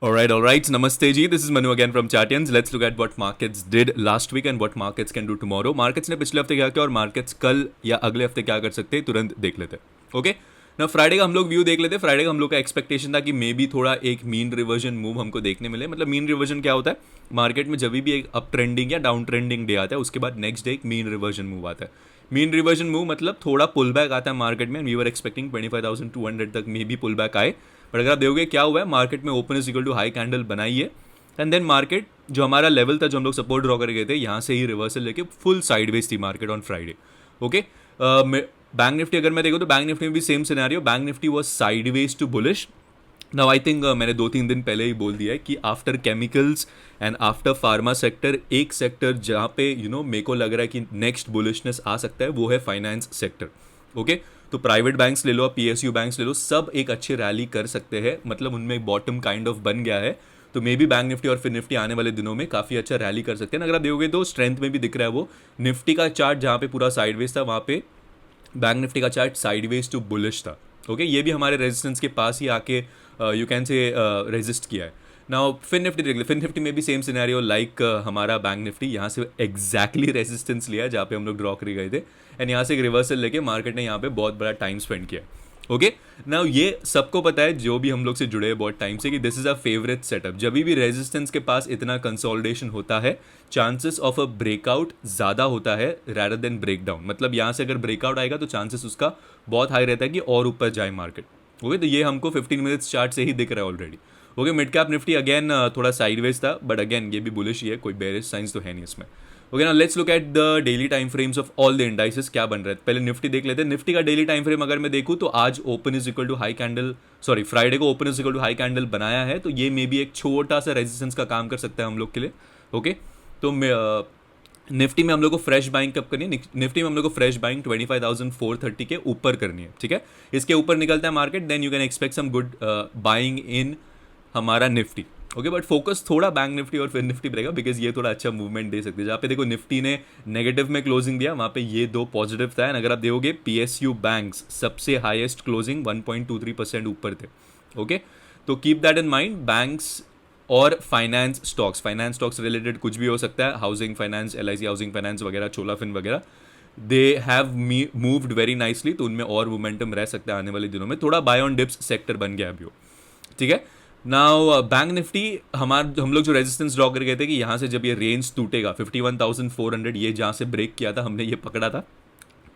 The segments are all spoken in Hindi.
All right. Namaste ji. This is Manu again from Chatians. Let's look at what markets did last week and what markets can do tomorrow. Markets ने पिछले हफ्ते क्या किया और markets कल या अगले हफ्ते क्या कर सकते हैं तुरंत देख लेते हैं. ओके ना फ्राइडे का हम लोग व्यू देख लेते हैं. फ्राइडे का हम लोग का एक्सपेक्टेशन था कि मे बी थोड़ा एक मीन रिवर्जन मूव हमको देखने मिले. मतलब मीन रिवर्जन क्या होता है, मार्केट में जब भी एक अप ट्रेंडिंग या डाउन ट्रेंडिंग डे आता है उसके बाद नेक्स्ट डे एक मीन रिवर्जन मूव आता है. मीन रिवर्जन मूव मतलब थोड़ा पुल बैक आता है मार्केट में. वी वर एक्सपेक्टिंग 25,200 तक मे बी पुल बैक आए. बट अगर आप देखोगे क्या हुआ है, मार्केट में open is equal to high candle बनाई है एंड देन मार्केट जो हमारा लेवल था जो हम लोग सपोर्ट ड्रॉ कर गए थे यहाँ से ही रिवर्सल लेके फुल साइडवेज थी market on Friday. Okay Bank Nifty अगर मैं देखूँ तो बैंक निफ्टी में भी same scenario. Bank Nifty was sideways to bullish. Now I think मैंने 2-3 दिन पहले ही बोल दिया है कि after chemicals and after pharma sector एक सेक्टर जहाँ पे मेरे को लग रहा है कि नेक्स्ट बुलिशनेस आ सकता है वो है फाइनेंस सेक्टर. ओके तो प्राइवेट बैंक्स ले लो, पीएसयू बैंक्स ले लो, सब एक अच्छे रैली कर सकते हैं. मतलब उनमें एक बॉटम काइंड ऑफ बन गया है. तो मे बी बैंक निफ्टी और फिर निफ्टी आने वाले दिनों में काफ़ी अच्छा रैली कर सकते हैं. अगर आप देखोगे तो स्ट्रेंथ में भी दिख रहा है वो. निफ्टी का चार्ट जहाँ पे पूरा साइडवेज था वहाँ पे बैंक निफ्टी का चार्ट साइडवेज टू बुलिश था. ओके ये भी हमारे रेजिस्टेंस के पास ही आके यू कैन से रेजिस्ट किया है. नाउ फिन निफ्टी देख ले. फिन निफ्टी में भी सेम सिनेरियो लाइक हमारा बैंक निफ्टी यहाँ से एग्जैक्टली रेजिस्टेंस लिया जहाँ पे हम लोग ड्रॉ कर गए थे एंड यहाँ से एक रिवर्सल लेके मार्केट ने यहाँ पे बहुत बड़ा टाइम स्पेंड किया. ओके नाउ ये सबको पता है जो भी हम लोग से जुड़े हैं बहुत टाइम से कि this is a favourite setup. जब भी रेजिस्टेंस के पास इतना कंसोलिडेशन होता है चांसेस ऑफ अ ब्रेकआउट ज़्यादा होता है रैदर देन ब्रेक डाउन. मतलब यहाँ से अगर ब्रेकआउट आएगा तो चांसेस उसका बहुत हाई रहता है कि और ऊपर जाए मार्केट. ओके तो ये हमको 15 मिनट्स चार्ट से ही दिख रहा है already. Okay mid cap Nifty again थोड़ा साइडवेज था बट अगेन ये भी बुलिश ही है, कोई बेरिश साइंस तो है नहीं इसमें. ओके ना let's look at the daily time frames of all the indices क्या बन रहे हैं. पहले निफ्टी देख लेते हैं. निफ्टी का डेली टाइम फ्रेम अगर मैं देखूँ तो आज open is equal to high candle, sorry Friday को open is equal to high candle बनाया है. तो ये मे बी एक छोटा सा रेजिस्टेंस का काम कर सकता है हम लोग के लिए. ओके तो निफ्टी में हम लोग को फ्रेश बाइंग कब करनी है, निफ्टी में हम लोग को फ्रेश बाइंग 25,430 के ऊपर करनी है. ठीक है इसके ऊपर निकलता है market then you can expect some good buying in हमारा निफ्टी. ओके बट फोकस थोड़ा बैंक निफ्टी और फिर निफ्टी पे रहेगा बिकॉज ये थोड़ा अच्छा मूवमेंट दे सकती है. जहाँ पे देखो निफ्टी ने नेगेटिव में क्लोजिंग दिया वहाँ पे ये दो पॉजिटिव था. एंड अगर आप देखोगे पीएसयू बैंक्स सबसे हाईएस्ट क्लोजिंग 1.23% ऊपर थे. ओके तो keep that in mind. Banks और फाइनेंस स्टॉक्स रिलेटेड कुछ भी हो सकता है. Housing finance, LIC housing finance वगैरह, चोला फिन वगैरह, they have moved very nicely. तो उनमें और मोमेंटम रह सकता है आने वाले दिनों में. थोड़ा बाय ऑन डिप्स सेक्टर बन गया अभी वो. ठीक है नाउ बैंक निफ्टी हम लोग जो रेजिस्टेंस ड्रॉ कर गए थे कि यहाँ से जब ये रेंज टूटेगा 51,400 ये जहाँ से ब्रेक किया था हमने ये पकड़ा था.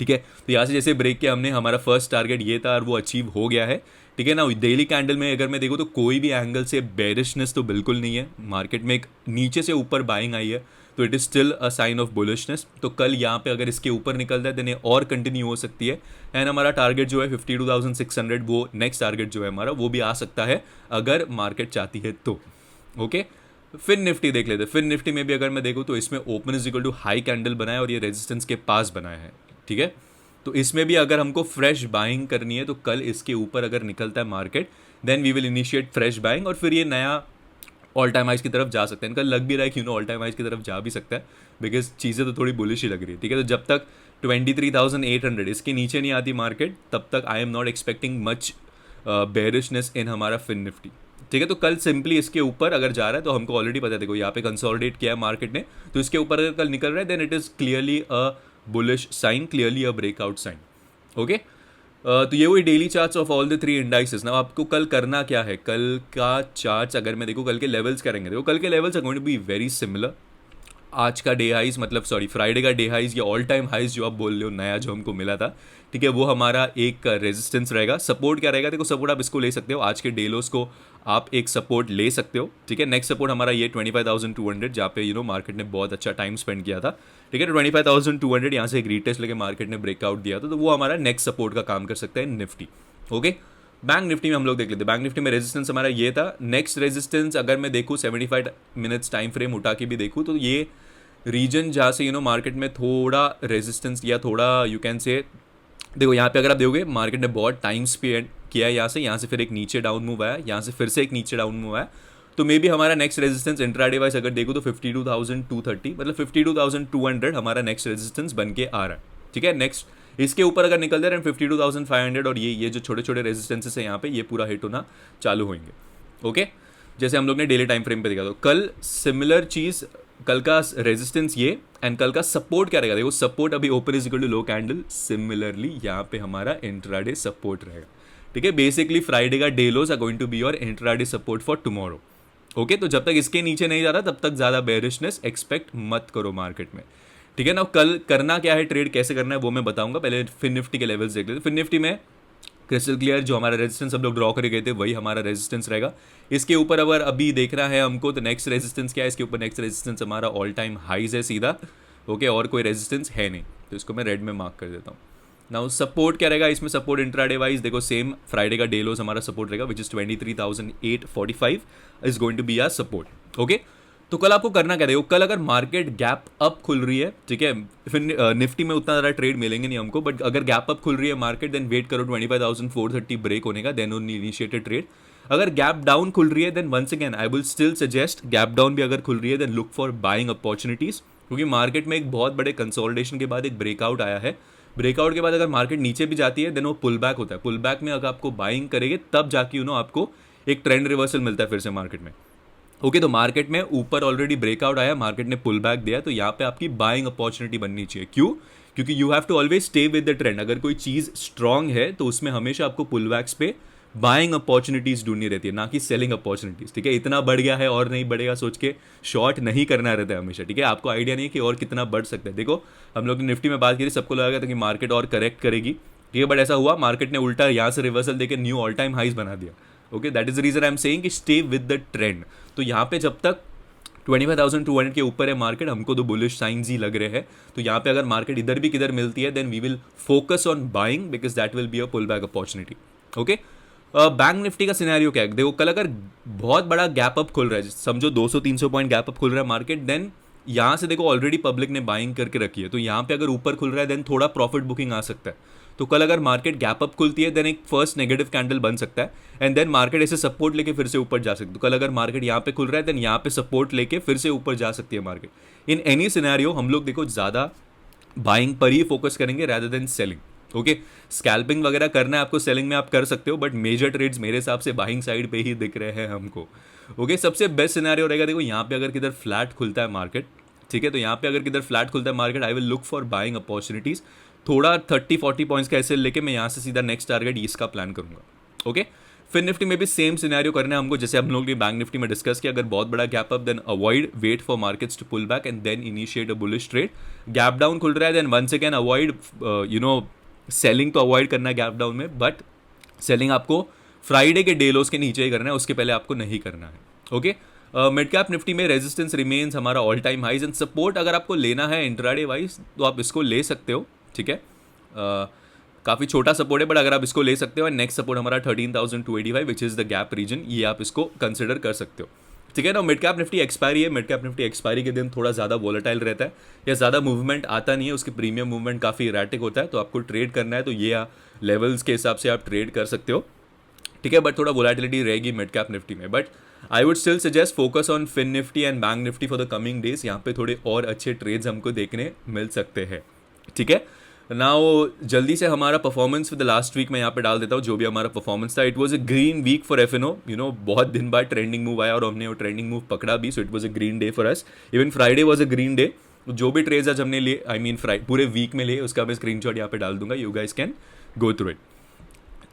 ठीक है तो यहाँ से जैसे ब्रेक किया हमने, हमारा फर्स्ट टारगेट ये था और वो अचीव हो गया है. ठीक है ना डेली कैंडल में अगर मैं देखूँ तो कोई भी एंगल से बेरिशनेस तो बिल्कुल नहीं है. मार्केट में एक नीचे से ऊपर बाइंग आई है तो it is still a sign of bullishness. तो कल यहाँ पे अगर इसके ऊपर निकलता है देन ये और कंटिन्यू हो सकती है. एंड हमारा टारगेट जो है 52,600 वो नेक्स्ट टारगेट जो है हमारा वो भी आ सकता है अगर मार्केट चाहती है तो. ओके फिन निफ्टी देख लेते हैं. फिन निफ्टी में भी अगर मैं देखूँ तो इसमें open is equal to high candle बनाया और ये रेजिस्टेंस के पास बनाया है. ठीक है तो इसमें भी अगर हमको फ्रेश बाइंग करनी है तो कल इसके ऊपर अगर निकलता है market then we will initiate fresh buying और फिर ये नया ऑल टाइम हाइज की तरफ जा सकते हैं. इनका लग भी रहा है कि ऑल टाइम हाइज की तरफ जा भी सकता है बिकॉज चीज़ें तो थोड़ी बुलिश ही लग रही है. ठीक है तो जब तक 23,800 इसके नीचे नहीं आती मार्केट तब तक I am not expecting much bearishness in हमारा फिन निफ्टी. ठीक है तो कल सिंपली इसके ऊपर अगर जा रहा है तो हमको ऑलरेडी पता है, देखो यहाँ पे कंसोलिडेट किया है मार्केट ने तो इसके ऊपर अगर कल निकल रहा है then it is clearly a bullish sign, clearly a breakout sign. Okay तो ये वही daily charts of all the 3 indices. ना आपको कल करना क्या है, कल का चार्ट्स अगर मैं देखूँ कल के लेवल्स करेंगे. देखो कल के levels are going to be very similar. आज का डे हाइज मतलब सॉरी फ्राइडे का डे हाइज या ऑल टाइम हाइज जो आप बोल रहे हो नया जो हमको मिला था. ठीक है वो हमारा एक रेजिस्टेंस रहेगा. सपोर्ट क्या रहेगा, देखो सपोर्ट आप इसको ले सकते हो, आज के डेलोस को आप एक सपोर्ट ले सकते हो. ठीक है नेक्स्ट सपोर्ट हमारा ये 25,200 जहाँ पे मार्केट ने बहुत अच्छा टाइम स्पेंड किया था. ठीक है 25,200 यहाँ से एक रीटेस्ट लेके मार्केट ने ब्रेकआउट दिया था तो वो हमारा नेक्स्ट सपोर्ट का काम कर सकता है निफ्टी. ओके बैंक निफ्टी में हम लोग देख लेते हैं. बैंक निफ्टी में रेजिस्टेंस हमारा ये था. नेक्स्ट रेजिस्टेंस अगर मैं देखूँ 75 मिनट्स टाइम फ्रेम उठा के भी देखूँ तो ये रीजन जहाँ से मार्केट में थोड़ा रेजिस्टेंस या थोड़ा यू कैन से, देखो यहाँ पे अगर आप देखोगे मार्केट ने बहुत टाइम स्पेंड किया है यहाँ से फिर एक नीचे डाउन मूव आया, यहाँ से फिर से एक नीचे डाउन मूव आया. तो मे बी हमारा नेक्स्ट रेजिस्टेंस इंट्राडे वाइज अगर देखो तो 52,230 मतलब 52,200 हमारा नेक्स्ट रेजिस्टेंस बन के आ रहा है. ठीक है नेक्स्ट इसके ऊपर अगर निकलते हैं 52,500 और ये जो छोटे छोटे रेजिस्टेंसेस है यहाँ पे ये पूरा हिट होना चालू होंगे. ओके जैसे हम लोग ने डेली टाइम फ्रेम पे देखा, तो कल सिमिलर चीज़, कल का रेजिस्टेंस ये एंड कल का सपोर्ट क्या रहेगा, देखो सपोर्ट अभी open is equal to low candle, similarly यहाँ पे हमारा इंट्राडे सपोर्ट रहेगा, ठीक है। बेसिकली फ्राइडे का day lows are going to be your intraday support for tomorrow, okay. तो जब तक इसके नीचे नहीं जा रहा तब तक ज़्यादा बेरिशनेस एक्सपेक्ट मत करो मार्केट में, ठीक है ना। कल करना क्या है, ट्रेड कैसे करना है वो मैं बताऊंगा, पहले फिन निफ्टी के लेवल्स देख लेते। फिन निफ्टी में क्रिस्टल क्लियर जो हमारा रेजिस्टेंस हम लोग ड्रॉ करके गए थे वही हमारा रेजिस्टेंस रहेगा। इसके ऊपर अगर अभी देखना है हमको तो नेक्स्ट रेजिस्टेंस क्या है, इसके ऊपर नेक्स्ट रेजिस्टेंस हमारा ऑल टाइम हाइज है सीधा, ओके, और कोई रेजिस्टेंस है नहीं, तो इसको मैं रेड में मार्क कर देता हूँ। नाउ सपोर्ट क्या रहेगा इसमें, सपोर्ट इंट्राडे वाइज देखो सेम फ्राइडे का डे लोज हमारा सपोर्ट रहेगा which is 23,845 is going to be our support, okay. तो कल आपको करना क्या, देखो कल अगर मार्केट गैप अप खुल रही है, ठीक है, फिर निफ्टी में उतना ज़्यादा ट्रेड मिलेंगे नहीं हमको, बट अगर गैप अप खुल रही है मार्केट देन वेट करो 25,430 ब्रेक होने का, देन ओनली इनिशिएटेड ट्रेड। अगर गैप डाउन खुल रही है then once again I will still suggest, gap down भी अगर खुल रही है then look for buying opportunities, क्योंकि मार्केट में एक बहुत बड़े कंसोलिडेशन के बाद एक ब्रेकआउट आया है। ब्रेकआउट के बाद अगर मार्केट नीचे भी जाती है देन वो पुल बैक होता है, पुल बैक में अगर आपको बाइंग करेंगे तब जाके आपको एक ट्रेंड रिवर्सल मिलता है फिर से मार्केट में, ओके। तो मार्केट में ऊपर ऑलरेडी ब्रेकआउट आया, मार्केट ने पुल बैक दिया, तो यहाँ पे आपकी बाइंग अपॉर्चुनिटी बननी चाहिए। क्यों, क्योंकि you have to always stay with the trend. अगर कोई चीज़ स्ट्रांग है तो उसमें हमेशा आपको पुल बैक्स पे बाइंग अपॉर्चुनिटीज़ ढूंढनी रहती है, ना कि सेलिंग अपॉर्चुनिटीज़, ठीक है। इतना बढ़ गया है और नहीं बढ़ेगा सोच के शॉर्ट नहीं करना रहता है हमेशा, ठीक है। आपको आइडिया नहीं है कि और कितना बढ़ सकता है। देखो हम लोग ने निफ्टी में बात करी, सबको लगा गया था कि मार्केट और करेक्ट करेगी, ठीक है, बट ऐसा हुआ मार्केट ने उल्टा यहाँ से रिवर्सल देकर न्यू ऑल टाइम हाइज बना दिया, okay. That is the reason I am saying कि स्टे विद द ट्रेंड। तो यहाँ पे जब तक 25,200 के ऊपर है मार्केट, हमको तो बुलिश साइंस ही लग रहे हैं, तो यहाँ पे अगर मार्केट इधर भी किधर मिलती है then we will focus on buying because that will be a pull back opportunity, okay. Bank Nifty का सिनेरियो क्या है, देखो कल अगर बहुत बड़ा गैप अप खुल रहा है, समझो 200-300 पॉइंट गैप अप खुल रहा है मार्केट, देन यहाँ से देखो ऑलरेडी पब्लिक ने बाइंग करके रखी है, तो यहाँ पे अगर ऊपर खुल रहा है देन थोड़ा प्रॉफिट बुकिंग आ सकता है। तो कल अगर मार्केट गैप अप खुलती है देन एक फर्स्ट नेगेटिव कैंडल बन सकता है एंड देन मार्केट ऐसे सपोर्ट लेके फिर से ऊपर जा सकती है। तो कल अगर मार्केट यहाँ पे खुल रहा है देन यहाँ पे सपोर्ट लेके फिर से ऊपर जा सकती है मार्केट। इन एनी सिनेरियो हम लोग देखो ज़्यादा बाइंग पर ही फोकस करेंगे rather than selling, okay. Scalping वगैरह करना है आपको, सेलिंग में आप कर सकते हो, बट मेजर ट्रेड्स मेरे हिसाब से बाइंग साइड पे ही दिख रहे हैं हमको, ओके। सबसे बेस्ट सिनेरियो रहेगा, देखो यहाँ पे अगर किधर फ्लैट खुलता है मार्केट, ठीक है, तो यहाँ पे अगर किधर फ्लैट खुलता है market I will look for buying opportunities, थोड़ा 30-40 पॉइंट्स का ऐसे लेके मैं यहाँ से सीधा नेक्स्ट टारगेट इसका प्लान करूँगा, ओके। फिर निफ्टी में भी सेम सिनेरियो करना है हमको, जैसे हम लोग ने बैंक निफ्टी में डिस्कस किया, अगर बहुत बड़ा gap up then avoid, wait for markets to pull back and then initiate a bullish trade. Gap down खुल रहा है then once again avoid, selling तो अवॉइड करना है गैप डाउन में, बट सेलिंग आपको फ्राइडे के डे लोज के नीचे ही करना है, उसके पहले आपको नहीं करना है, ओके। मिड कैप निफ्टी में रेजिस्टेंस रिमेन्स हमारा all time highs and support अगर आपको लेना है इंट्राडे वाइज तो आप इसको ले सकते हो, ठीक है। काफ़ी छोटा सपोर्ट है बट अगर आप इसको ले सकते हो, एंड नेक्स्ट सपोर्ट हमारा 13,285 which is the gap region, ये आप इसको कंसिडर कर सकते हो, ठीक है ना। मिड कैप निफ्टी एक्सपायरी है, मिड कैप निफ्टी एक्सपायरी के दिन थोड़ा ज़्यादा वोलेटाइल रहता है या ज़्यादा मूवमेंट आता नहीं है, उसकी प्रीमियम मूवमेंट काफ़ी इरेटिक होता है, तो आपको ट्रेड करना है तो ये लेवल्स के हिसाब से आप ट्रेड कर सकते हो, ठीक है। बट थोड़ा वोलेटिलिटी रहेगी मिड कैप निफ्टी में, but I would still suggest focus on Fin Nifty and Bank Nifty for the coming days. यहाँ पे थोड़े और अच्छे ट्रेड्स हमको देखने मिल सकते हैं, ठीक है ना। जल्दी से हमारा performance for the last week मैं यहाँ पे डाल देता हूँ, जो भी हमारा परफॉर्मेंस था। It was a green week for F&O, बहुत दिन बाद ट्रेंडिंग मूव आया और हमने वो ट्रेंडिंग मूव पकड़ा भी, so it was a green day for us. Even Friday was a green day. जो भी ट्रेड्स आज हमने लिए, आई मीन पूरे वीक में लिए, उसका मैं स्क्रीनशॉट यहाँ पे डाल दूंगा, you guys can go through it,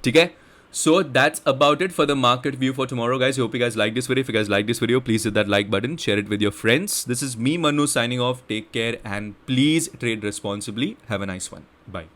ठीक है। So that's about it for the market view for tomorrow, guys. Hope you guys like this video. If you guys like this video, please hit that like button, share it with your friends. This is me, Manu, signing off. Take care and please trade responsibly. Have a nice one. Bye.